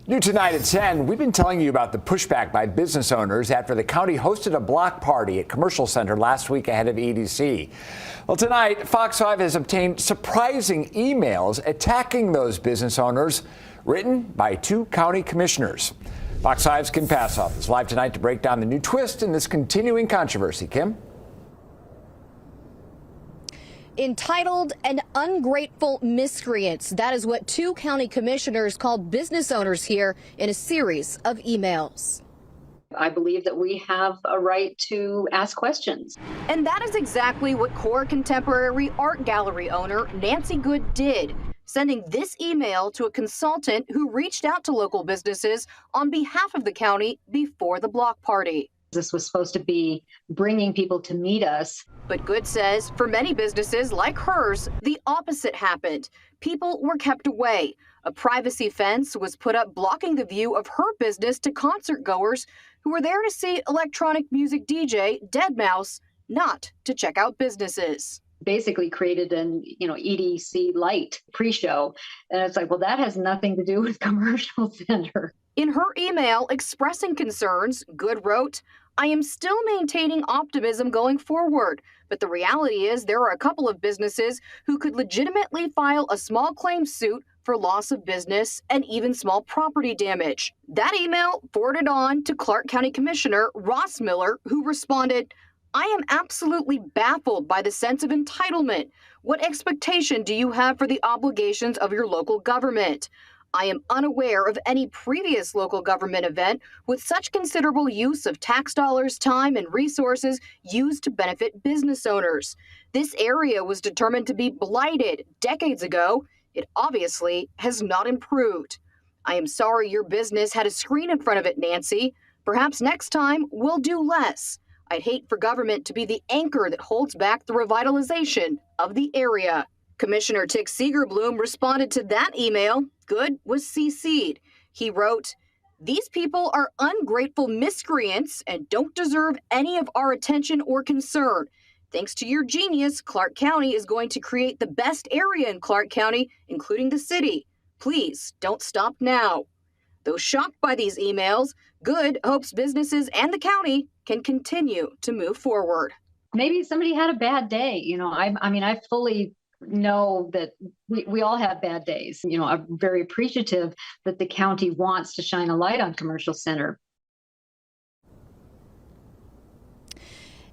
New tonight at 10, we've been telling you about the pushback by business owners after the county hosted a block party at Commercial Center last week ahead of EDC. Well, tonight, Fox 5 has obtained surprising emails attacking those business owners written by two county commissioners. Fox 5's Kim Passoff is live tonight to break down the new twist in this continuing controversy. Kim? Entitled "An Ungrateful Miscreants." That is what two county commissioners called business owners here in a series of emails. I believe that we have a right to ask questions. And that is exactly what Core Contemporary Art Gallery owner Nancy Good did, sending this email to a consultant who reached out to local businesses on behalf of the county before the block party. This was supposed to be bringing people to meet us. But Good says for many businesses like hers, the opposite happened. People were kept away. A privacy fence was put up blocking the view of her business to concert goers who were there to see electronic music DJ Deadmau5, not to check out businesses. Basically created an, EDC light pre-show. And it's like, well, that has nothing to do with Commercial Center. In her email expressing concerns, Good wrote, "I am still maintaining optimism going forward, but the reality is there are a couple of businesses who could legitimately file a small claims suit for loss of business and even small property damage." That email forwarded on to Clark County Commissioner Ross Miller, who responded, "I am absolutely baffled by the sense of entitlement. What expectation do you have for the obligations of your local government? I am unaware of any previous local government event with such considerable use of tax dollars, time, and resources used to benefit business owners. This area was determined to be blighted decades ago. It obviously has not improved. I am sorry your business had a screen in front of it, Nancy. Perhaps next time we'll do less. I'd hate for government to be the anchor that holds back the revitalization of the area." Commissioner Tick Seegerbloom responded to that email. Good was CC'd. He wrote, "These people are ungrateful miscreants and don't deserve any of our attention or concern. Thanks to your genius, Clark County is going to create the best area in Clark County, including the city. Please don't stop now." Though shocked by these emails, Good hopes businesses and the county can continue to move forward. Maybe somebody had a bad day. I fully know that we all have bad days. I'm very appreciative that the county wants to shine a light on Commercial Center.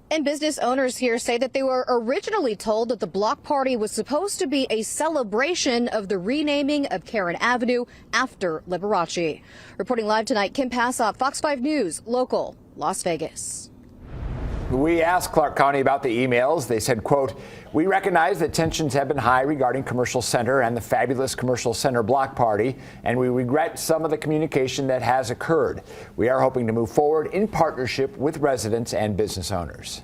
And business owners here say that they were originally told that the block party was supposed to be a celebration of the renaming of Karen Avenue after Liberace. Reporting live tonight, Kim Passoff, Fox 5 News, local, Las Vegas. We asked Clark County about the emails. They said, quote, "We recognize that tensions have been high regarding Commercial Center and the fabulous Commercial Center block party, and we regret some of the communication that has occurred. We are hoping to move forward in partnership with residents and business owners."